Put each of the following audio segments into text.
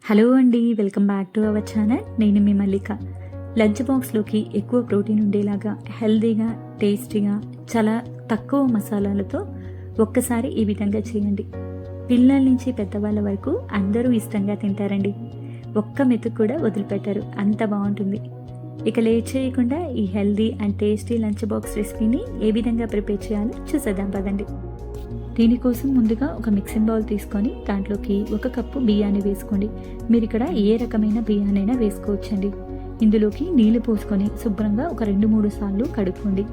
Hello అండి, welcome back to our channel. నేను మీ మల్లిక. Lunch బాక్స్లోకి ఎక్కువ ప్రోటీన్ ఉండేలాగా హెల్తీగా, టేస్టీగా, చాలా తక్కువ మసాలాలతో ఒక్కసారి ఈ విధంగా చేయండి. పిల్లల నుంచి పెద్దవాళ్ళ వరకు అందరూ ఇష్టంగా తింటారండి. ఒక్క మెతుకు కూడా వదిలిపెట్టారు, అంత బాగుంటుంది. ఇక లేట్ చేయకుండా ఈ healthy and tasty lunch box రెసిపీని ఏ విధంగా ప్రిపేర్ చేయాలో చూసేద్దాం పదండి. దీనికోసం ముందుగా ఒక మిక్సింగ్ బౌల్ తీసుకొని దాంట్లోకి 1 కప్పు బియ్యాన్ని వేసుకోండి. మీరు ఇక్కడ ఏ రకమైన బియ్యానైనా వేసుకోవచ్చండి. ఇందులోకి నీళ్లు పోసుకొని శుభ్రంగా ఒక 2-3 సార్లు కడుక్కోండి.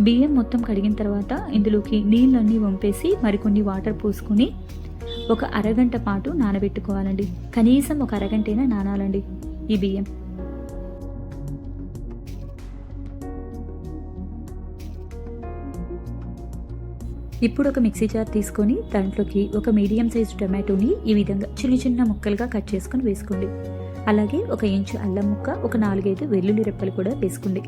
బియ్యం మొత్తం కడిగిన తర్వాత ఇందులోకి నీళ్ళన్నీ వంపేసి మరికొన్ని వాటర్ పోసుకొని ఒక అరగంట పాటు నానబెట్టుకోవాలండి. కనీసం ఒక అరగంటైనా నానాలండి ఈ బియ్యం. ఇప్పుడు ఒక మిక్సీ జార్ తీసుకొని దాంట్లోకి ఒక మీడియం సైజు టొమాటోని ఈ విధంగా చిన్న ముక్కలుగా కట్ చేసుకొని వేసుకోండి. అలాగే 1 ఇంచు అల్లం ముక్క, ఒక 4-5 వెల్లుల్లి రెప్పలు కూడా వేసుకోండి.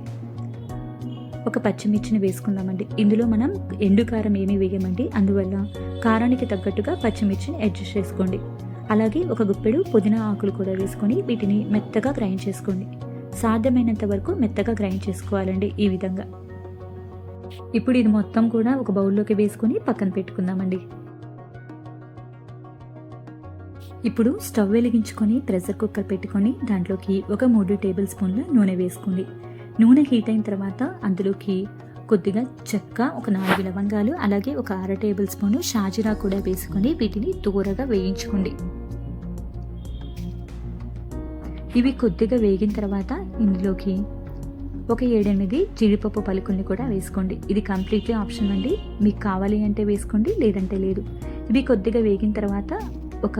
ఒక పచ్చిమిర్చిని వేసుకుందామండి. ఇందులో మనం ఎండు కారం ఏమీ వేయమండి, అందువల్ల కారానికి తగ్గట్టుగా పచ్చిమిర్చిని అడ్జస్ట్ చేసుకోండి. అలాగే ఒక గుప్పెడు పుదీనా ఆకులు కూడా వేసుకొని వీటిని మెత్తగా గ్రైండ్ చేసుకోండి. సాధ్యమైనంత వరకు మెత్తగా గ్రైండ్ చేసుకోవాలండి ఈ విధంగా. ఇప్పుడు ఇది మొత్తం కూడా ఒక బౌల్లోకి వేసుకొని పక్కన పెట్టుకుందామండి. ఇప్పుడు స్టవ్ వెలిగించుకొని ప్రెషర్ కుక్కర్ పెట్టుకొని దాంట్లోకి ఒక 3 టేబుల్ స్పూన్ల నూనె వేసుకోండి. నూనె హీట్ అయిన తర్వాత అందులోకి కొద్దిగా చెక్క, ఒక 4 లవంగాలు, అలాగే ఒక 1/2 టేబుల్ స్పూను షాజీరా కూడా వేసుకొని వీటిని దూరగా వేయించుకోండి. ఇవి కొద్దిగా వేగిన తర్వాత ఇందులోకి ఒక 7-8 జీడిపప్పు పలుకుల్ని కూడా వేసుకోండి. ఇది కంప్లీట్లీ ఆప్షన్ అండి, మీకు కావాలి అంటే వేసుకోండి, లేదంటే లేదు. ఇవి కొద్దిగా వేగిన తర్వాత ఒక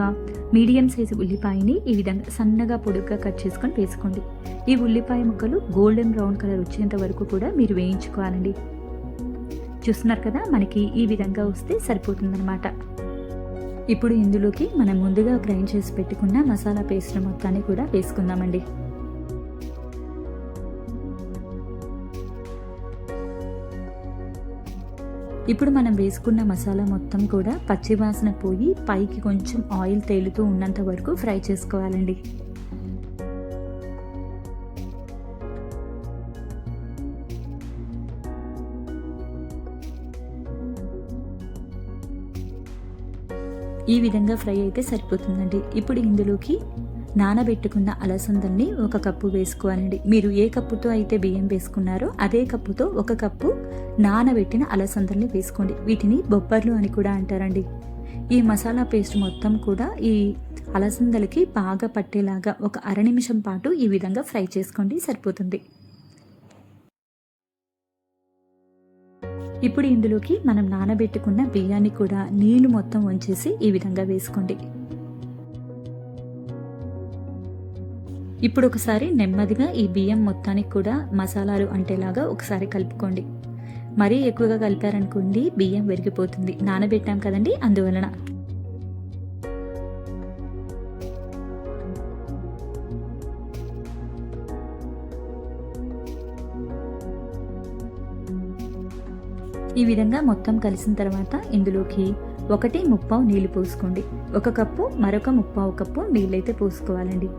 మీడియం సైజు ఉల్లిపాయని ఈ విధంగా సన్నగా పొడుగ్గా కట్ చేసుకొని వేసుకోండి. ఈ ఉల్లిపాయ ముక్కలు గోల్డెన్ బ్రౌన్ కలర్ వచ్చేంత వరకు కూడా మీరు వేయించుకోవాలండి. చూస్తున్నారు కదా, మనకి ఈ విధంగా వస్తే సరిపోతుందన్నమాట. ఇప్పుడు ఇందులోకి మనం ముందుగా గ్రైండ్ చేసి పెట్టుకున్న మసాలా పేస్ట్ మొత్తాన్ని కూడా వేసుకుందామండి. ఇప్పుడు మనం వేసుకున్న మసాలా మొత్తం కూడా పచ్చివాసన పోయి పైకి కొంచెం ఆయిల్ తేలుతూ ఉన్నంత వరకు ఫ్రై చేసుకోవాలండి. ఈ విధంగా ఫ్రై అయితే సరిపోతుందండి. ఇప్పుడు ఇందులోకి నానబెట్టుకున్న అలసందల్ని 1 కప్పు వేసుకోవాలండి. మీరు ఏ కప్పుతో అయితే బియ్యం వేసుకున్నారో అదే కప్పుతో 1 కప్పు నానబెట్టిన అలసందల్ని వేసుకోండి. వీటిని బొబ్బర్లు అని కూడా అంటారండి. ఈ మసాలా పేస్ట్ మొత్తం కూడా ఈ అలసందలకి బాగా పట్టేలాగా ఒక 1/2 నిమిషం పాటు ఈ విధంగా ఫ్రై చేసుకోండి, సరిపోతుంది. ఇప్పుడు ఇందులోకి మనం నానబెట్టుకున్న బియ్యాన్ని కూడా నీళ్లు మొత్తం వంచేసి ఈ విధంగా వేసుకోండి. ఇప్పుడు ఒకసారి నెమ్మదిగా ఈ బియ్యం మొత్తానికి కూడా మసాలాలు అంటేలాగా ఒకసారి కలుపుకోండి. మరీ ఎక్కువగా కలిపారనుకోండి బియ్యం విరిగిపోతుంది, నానబెట్టాం కదండి అందువలన. ఈ విధంగా మొత్తం కలిసిన తర్వాత ఇందులోకి 1/3 నీళ్లు పోసుకోండి. 1 కప్పు మరొక 3/4 కప్పు నీళ్ళైతే పోసుకోవాలండి.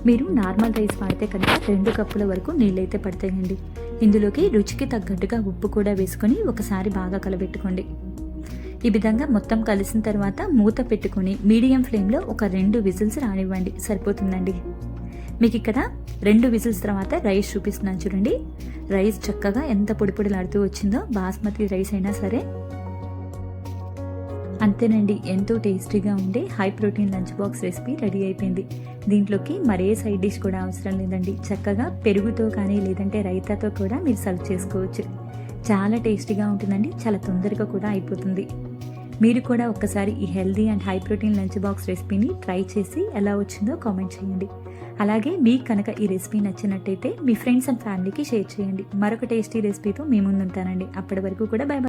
మీరు నార్మల్ రైస్ వాడితే కనుక 2 కప్పుల వరకు నీళ్ళైతే పడతాయండి. ఇందులోకి రుచికి తగ్గట్టుగా ఉప్పు కూడా వేసుకొని ఒకసారి బాగా కలబెట్టుకోండి. ఈ విధంగా మొత్తం కలిసిన తర్వాత మూత పెట్టుకొని మీడియం ఫ్లేమ్లో ఒక 2 విజిల్స్ రానివ్వండి, సరిపోతుందండి. మీకు ఇక్కడ 2 విజిల్స్ తర్వాత రైస్ చూపిస్తున్నాను చూడండి. రైస్ చక్కగా ఎంత పొడిలాడుతూ వచ్చిందో, బాస్మతి రైస్ అయినా సరే. అంతేనండి, ఎంతో టేస్టీగా ఉండే high protein lunch box recipe ready అయిపోయింది. దీంట్లోకి మరే సైడ్ డిష్ కూడా అవసరం లేదండి. చక్కగా పెరుగుతో కానీ లేదంటే రైతాతో కూడా మీరు సర్వ్ చేసుకోవచ్చు. చాలా టేస్టీగా ఉంటుందండి, చాలా తొందరగా కూడా అయిపోతుంది. మీరు కూడా ఒక్కసారి ఈ healthy and high protein lunch box రెసిపీని ట్రై చేసి ఎలా వచ్చిందో కామెంట్ చేయండి. అలాగే మీకు కనుక ఈ రెసిపీ నచ్చినట్టయితే మీ ఫ్రెండ్స్ అండ్ ఫ్యామిలీకి షేర్ చేయండి. మరొక టేస్టీ రెసిపీతో మీ ముందు ఉంటానండి. అప్పటి వరకు కూడా బై.